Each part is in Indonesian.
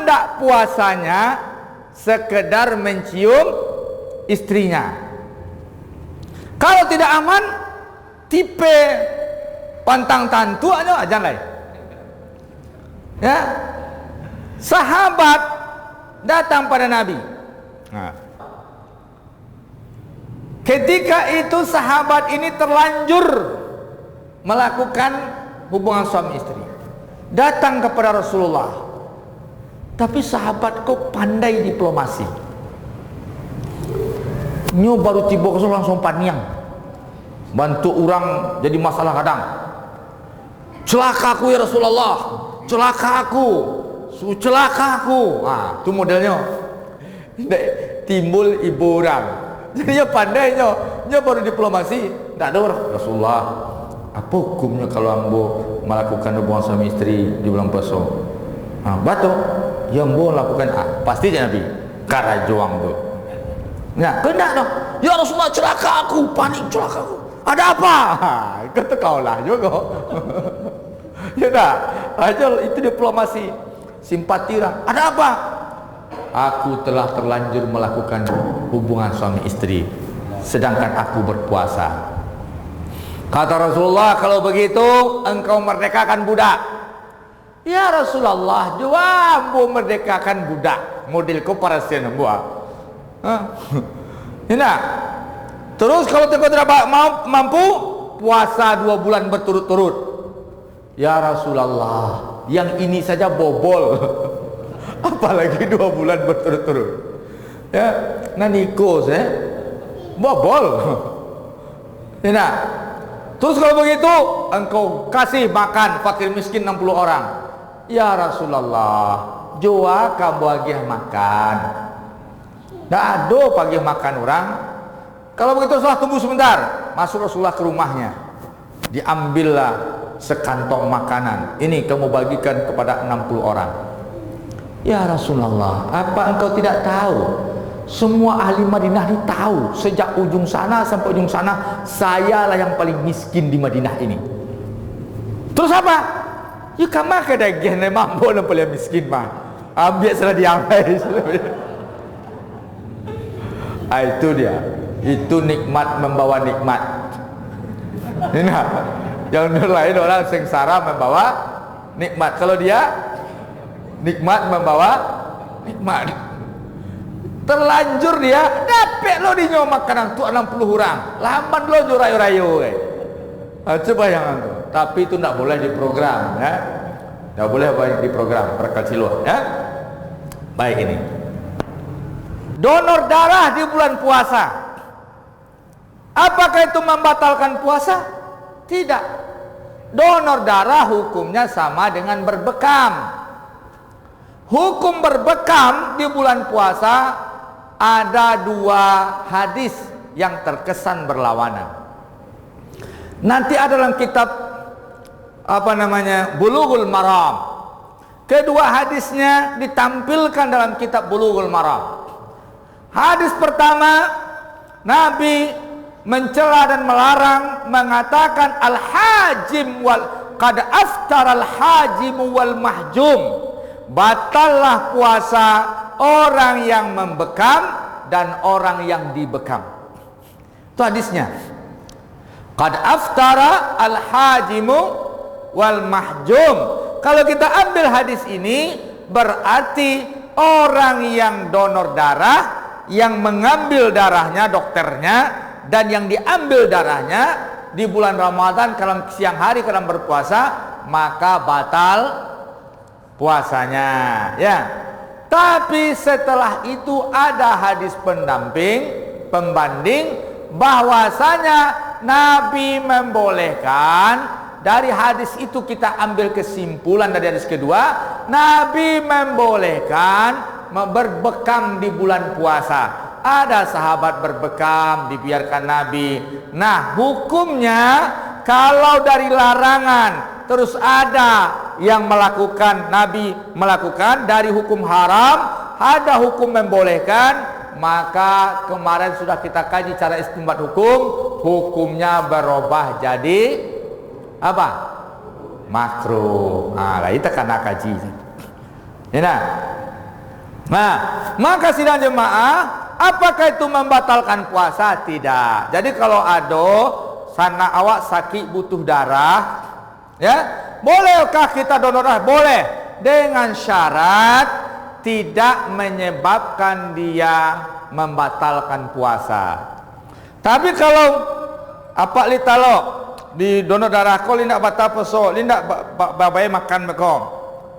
ndak puasanya sekedar mencium istrinya. Kalau tidak aman, tipe pantang tantu aja aja lain. Ya, sahabat datang pada Nabi. Nah, ketika itu sahabat ini terlanjur melakukan hubungan suami istri, datang kepada Rasulullah. Tapi sahabat kok pandai diplomasi. Nyo baru tiba ke langsung paniang, bantu orang jadi masalah kadang. Celaka aku ya Rasulullah, celaka aku, Nah, itu modelnya. Timbul ibu orang. Jadi ya pandai nyo baru diplomasi. Tidak ada orang Rasulullah. Apa hukumnya kalau ambo melakukan hubungan suami istri di bulan puasa? Batu, ya ambo lakukan pasti jangan Nabi. Karajoang tu. Nah, kena dong. Ya Rasulullah, celaka aku, panik celaka aku. Ada apa? Kata kau lah juga. Ya tak? Ajal itu diplomasi, simpati lah. Ada apa? Aku telah terlanjur melakukan hubungan suami istri, sedangkan aku berpuasa. Kata Rasulullah, kalau begitu engkau merdekakan budak. Ya Rasulullah, jua ambo merdekakan budak. Modelku para sian buah. Ini. Terus kalau engkau tidak mampu, puasa 2 bulan berturut-turut. Ya Rasulullah, yang ini saja bobol. Apalagi 2 bulan berturut-turut. Ya, nanikos bobol. Ini. Terus kalau begitu engkau kasih makan fakir miskin 60 orang. Ya Rasulullah, jua kamu bagi makan. Tidak ada pagi makan orang. Kalau begitu Rasulullah tunggu sebentar. Masuk Rasulullah ke rumahnya. Diambillah sekantong makanan. Ini kamu bagikan kepada 60 orang. Ya Rasulullah, apa engkau tidak tahu? Semua ahli Madinah ini tahu, sejak ujung sana sampai ujung sana, sayalah yang paling miskin di Madinah ini. Terus apa? Ya kamu kedagian mampu yang paling miskin mah. Ambil salah diambil. Itu dia. Itu nikmat membawa nikmat. Nah, yang lain orang sengsara membawa nikmat. Kalau dia nikmat membawa nikmat. Terlanjur dia dapat lo di nyawa makanan tu 60 orang. Lamban lo jurayu-rayu. Coba yang itu. Tapi itu tidak boleh diprogram, ya. Tidak boleh diprogram perkecilan, ya. Baik ini. Donor darah di bulan puasa. Apakah itu membatalkan puasa? Tidak. Donor darah hukumnya sama dengan berbekam. Hukum berbekam di bulan puasa ada 2 hadis yang terkesan berlawanan. Nanti ada dalam kitab Bulughul Maram. Kedua hadisnya ditampilkan dalam kitab Bulughul Maram. Hadis pertama, Nabi mencela dan melarang, mengatakan al-hajim wal qad aftara al-hajim wal mahjum. Batallah puasa orang yang membekam dan orang yang dibekam. Itu hadisnya. Qad aftara al-hajimu wal mahjum. Kalau kita ambil hadis ini, berarti orang yang donor darah, yang mengambil darahnya dokternya, dan yang diambil darahnya di bulan Ramadan kalau siang hari kadang berpuasa, maka batal puasanya, ya. Tapi setelah itu ada hadis pendamping, pembanding, bahwasanya Nabi membolehkan. Dari hadis itu kita ambil kesimpulan dari hadis kedua, Nabi membolehkan berbekam di bulan puasa. Ada sahabat berbekam, dibiarkan Nabi. Nah, hukumnya kalau dari larangan terus ada yang melakukan, Nabi melakukan, dari hukum haram ada hukum membolehkan, maka kemarin sudah kita kaji cara istinbat hukum, hukumnya berubah jadi apa? Makruh. Nah, itu karena kaji. Ya, nah. Nah, maka sidang jemaah, apakah itu membatalkan puasa? Tidak. Jadi kalau ada sana awak sakit butuh darah, ya, bolehkah kita donor darah? Boleh, dengan syarat tidak menyebabkan dia membatalkan puasa. Tapi kalau apa li talok di donor darah kau lindak batal puasa, lindak babai makan bekong.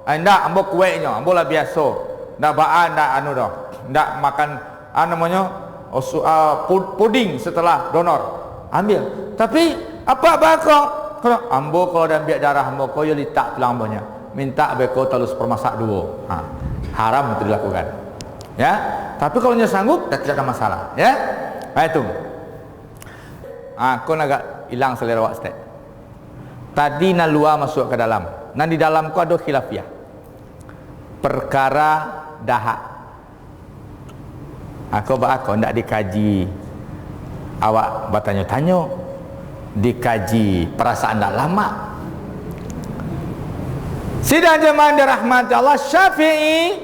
Ndak ambo kuenya, ambo lah biasa. Ndak baan, ndak anu dah. Ndak makan namanya puding setelah donor. Ambil. Tapi apa bakal? Kalau ambo kalau dah ambil darah ambo kau yo litak tulang ambonya. Minta beko talus permasak dulu. Haram itu dilakukan. Ya. Tapi kalau nya sanggup tidak ada masalah, ya. Nah itu. Kau agak hilang selera awak stek. Tadi nalua masuk ke dalam. Nah di dalam kau ada khilafiyah. Perkara dahak. Aku ndak dikaji. Awak bertanya-tanya. Dikaji perasaan ndak lama. Sidang jemaah dirahmati Allah, Syafi'i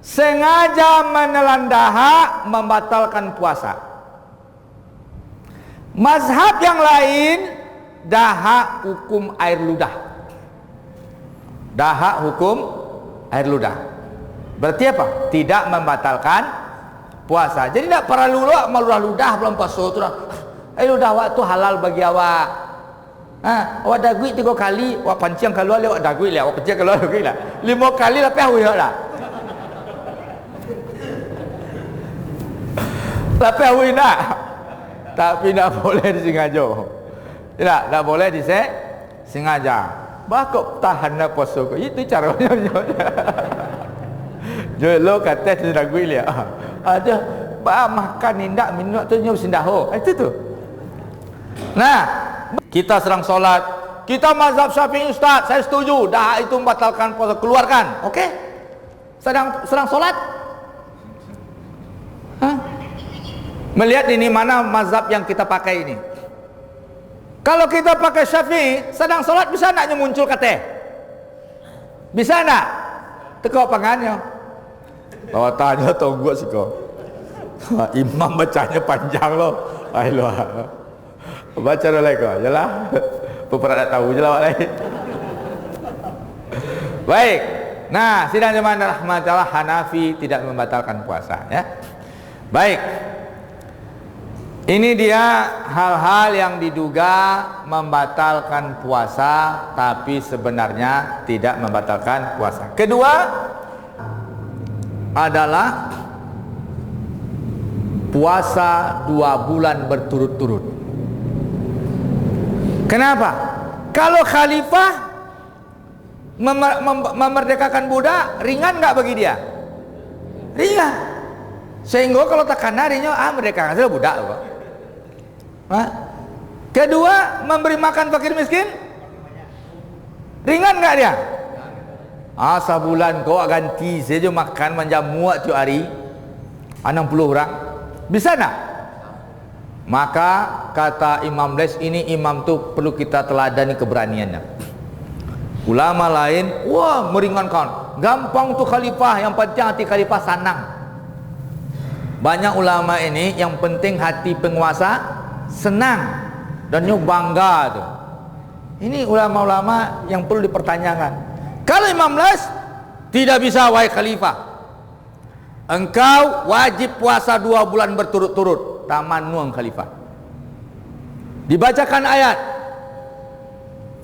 sengaja menelan dahak membatalkan puasa. Mazhab yang lain dahak hukum air ludah. Dahak hukum air ludah. Berarti apa? Tidak membatalkan puasa. Jadi tidak perlu meludah ludah belum puasa tu dah. Air ludah awak tu halal bagi awak. Awak dah duit 3 kali, awak pancing keluar awak dah duit lah, awak pancing keluar duit lah. 5 kali lepas awak lah. Lepas awak nak. Tapi tak boleh disengaja. Tak boleh disengaja. Bakok tahan nak puasa kau. Itu caranya. Jolo kata sudah gue lihat. Ada makan indak minum tu nyob sindaho. Itu tu. Nah, kita sedang solat. Kita mazhab Syafi'i Ustaz, saya setuju. Dah itu membatalkan puasa, keluarkan. Okey? Sedang solat. Melihat ini mana mazhab yang kita pakai ini. Kalau kita pakai Syafi'i, sedang solat bisa naknya muncul kata? Bisa nak? Teko pangannya. Bawa tanya tunggu sih kau. Imam bacanya panjang loh. Ayolah. Baca lagi kau, jelah. Pernah tak tahu jelah lain. Baik. Nah, sidang jemaah rahmatullah, Hanafi tidak membatalkan puasa, ya. Baik. Ini dia hal-hal yang diduga membatalkan puasa, tapi sebenarnya tidak membatalkan puasa. Kedua adalah puasa 2 bulan berturut-turut. Kenapa? Kalau khalifah memerdekakan budak, ringan nggak bagi dia? Ringan. Sehingga kalau tekan harinya, merdekakan saja budak kok. Kedua, memberi makan fakir miskin, ringan nggak dia? Sebulan kau ganti saja makan menjamuak tiap hari 60 orang, bisa tak? Maka kata Imam Les, ini imam tu perlu kita teladani keberaniannya. Ulama lain, wah meringankan, gampang tu khalifah, yang penting hati khalifah sanang. Banyak ulama ini yang penting hati penguasa senang dan bangga tu. Ini ulama-ulama yang perlu dipertanyakan. Kalau Imam Les tidak bisa, wahai khalifah, engkau wajib puasa 2 bulan berturut-turut. Taman nuang khalifah. Dibacakan ayat.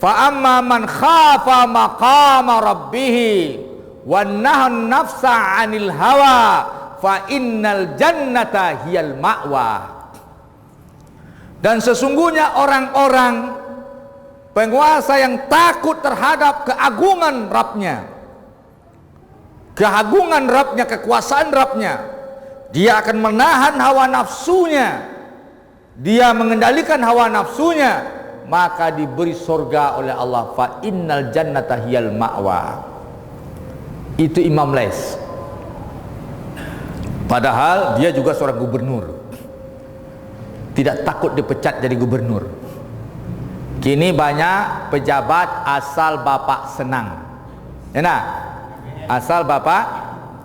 Fa amma man khafa maqama rabbih wa nahan nafsa 'anil hawa fa innal jannata hiyal ma'wa. Dan sesungguhnya orang-orang penguasa yang takut terhadap keagungan Rabbnya, kekuasaan Rabbnya, dia akan menahan hawa nafsunya, dia mengendalikan hawa nafsunya, maka diberi surga oleh Allah. Fa innal jannata hiyal ma'wa. Itu Imam Les. Padahal dia juga seorang gubernur, tidak takut dipecat jadi gubernur. Kini banyak pejabat asal bapak senang, asal bapak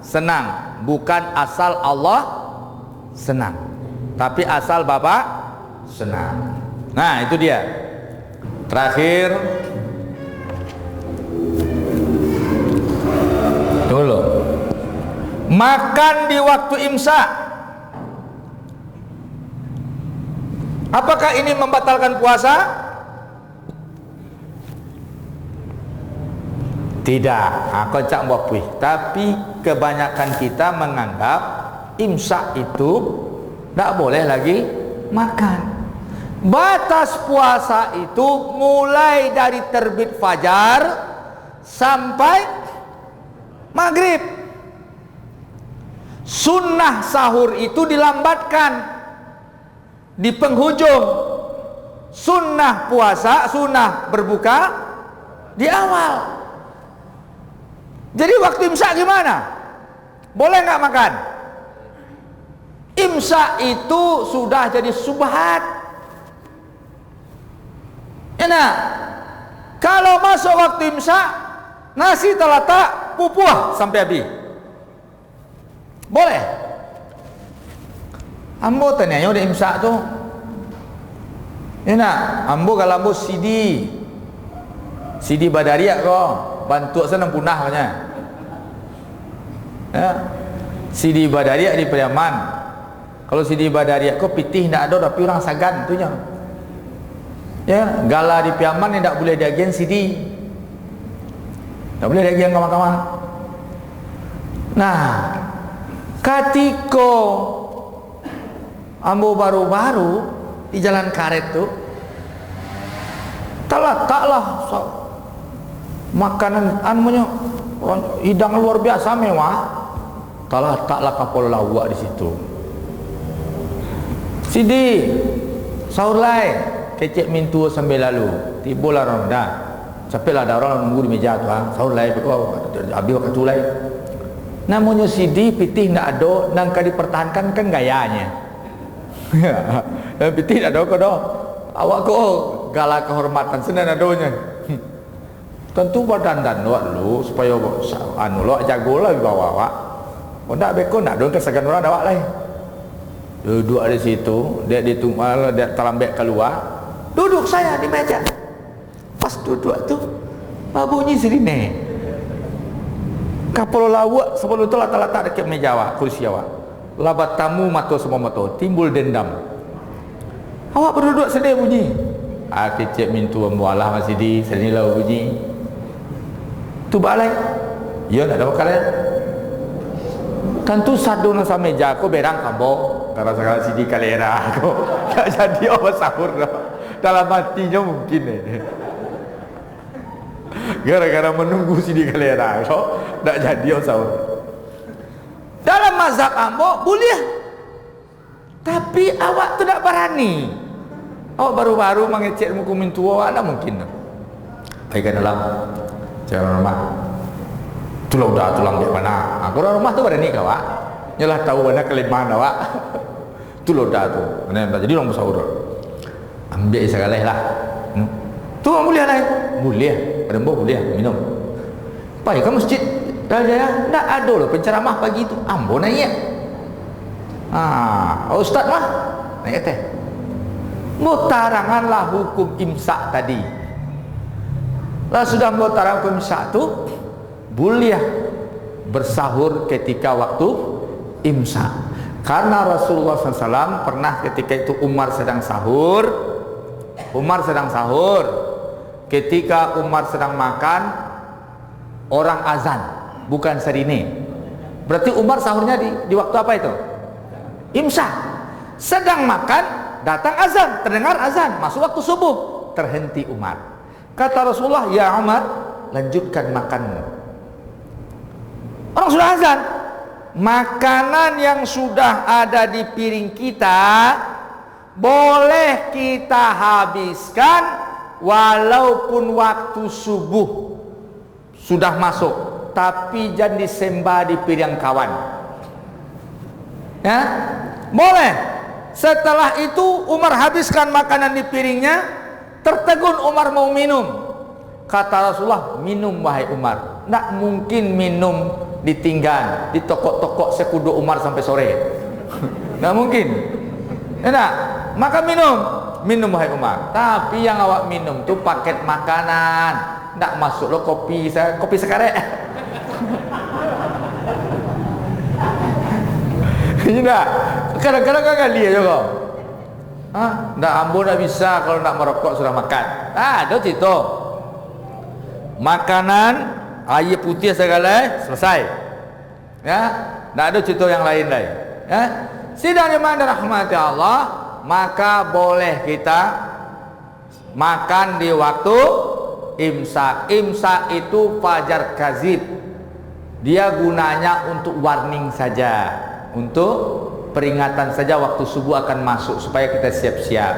senang, bukan asal Allah senang, tapi asal Bapak senang. Nah, itu dia. Terakhir, dulu makan di waktu imsak. Apakah ini membatalkan puasa? Tidak. Aku cak buat puih. Tapi kebanyakan kita menganggap imsak itu tidak boleh lagi makan. Batas puasa itu mulai dari terbit fajar sampai maghrib. Sunnah sahur itu dilambatkan di penghujung. Sunnah puasa, sunnah berbuka di awal. Jadi waktu imsak gimana? Boleh nggak makan? Imsak itu sudah jadi subhat. Enak. Kalau masuk waktu imsak, nasi terletak pupuah sampai habis. Boleh. Ambo tanya udah imsak tu. Enak. Ambo kalau ambo CD Badariak kau. Bantu senang punah banyak. Ya. CD Badariak di Pariaman. Kalau CD Badariak kau pitih tidak ada, tapi orang sagan tu nya. Ya, gala di Pariaman ni tak boleh diagian CD. Tak boleh diagian ke mahkamah. Nah, ketika ambo baru-baru di Jalan Karet tu, taklah makanan anunya hidang luar biasa mewah, taklah kapal lawak di situ. Sidi sahur lain kecek mintu sambil lalu tiba lah Ramadan, capeklah ada orang nunggu di meja tu, sahur lain habis waktu lain. Namanya Sidi pitih nak ada nang kali dipertahankan kan gayanya. Dan pitih nak ada kau dah. Awak kau galak kehormatan senan adonya. Tentu badan dan luak lu supaya anu luak jagolah di bawah awak. Oh ndak beko nak don kesegan orang awak lain. Duduk di situ, dia ditunggal, dia terlambek keluar. Duduk saya di meja. Pas duduk tu, bunyi sirine. Kapal lawak sebelum itu letak dekat meja awak, kursi awak. Labat tamu mata semua mata, timbul dendam. Awak berduduk sedih bunyi. Kecek mintu mualah masih di senilah bunyi. Tu balai. Ya tak ada bakalan. Tentu sadu nasa meja aku berang kambo. Karena segala sidi kalera aku. Tak jadi apa sahur dah. Dalam hatinya mungkin gara-gara menunggu sidi kalera aku tak jadi apa sahur. Dalam mazhab ambo boleh. Tapi awak tu tak berani. Awak baru-baru mengecek muka mintua awak tak mungkin. Baikkan dalam cara rumah. Tulah udah tulang di mana? Aku orang rumah tu pada ni kawak. Nyalah tahu mana kelemahan awak. Tulah udah tu. Mana jadi orang bersahur. Ambil segala lah. Tu boleh lah. Boleh. Pada ambo boleh minum. Pai ke masjid Daya tak ada loh penceramah pagi tu. Ambo naik. Ustaz mah naik teh. Mutaranganlah hukum imsak tadi. Lah sudah mutarang hukum imsak tu boleh bersahur ketika waktu imsak. Karena Rasulullah SAW pernah ketika itu Umar sedang sahur. Ketika Umar sedang makan, orang azan, bukan serine. Berarti Umar sahurnya di waktu apa itu? Imsak. Sedang makan, datang azan, terdengar azan, masuk waktu subuh, terhenti Umar. Kata Rasulullah, ya Umar, lanjutkan makanmu. Orang sudah azan. Makanan yang sudah ada di piring kita boleh kita habiskan walaupun waktu subuh sudah masuk, tapi jangan disembah di piring kawan. Ya, boleh. Setelah itu Umar habiskan makanan di piringnya, tertegun Umar mau minum. Kata Rasulullah, minum wahai Umar. Tak mungkin minum ditinggal di toko-toko sekudu Umar sampai sore. Nggak mungkin. Enak, maka minum wahai Umar. Tapi yang awak minum tuh paket makanan, nggak masuk lo kopi sekarang. Iya, kadang-kadang kan dia juga. Nggak ambo nggak bisa kalau nggak merokok sudah makan. Ada cerita. Makanan, air putih segala selesai. Ya, nggak ada cerita yang lain. Ya, sidang jemaah dirahmati Allah, maka boleh kita makan di waktu imsak. Imsak itu fajar kazib. Dia gunanya untuk warning saja, untuk peringatan saja waktu subuh akan masuk supaya kita siap-siap.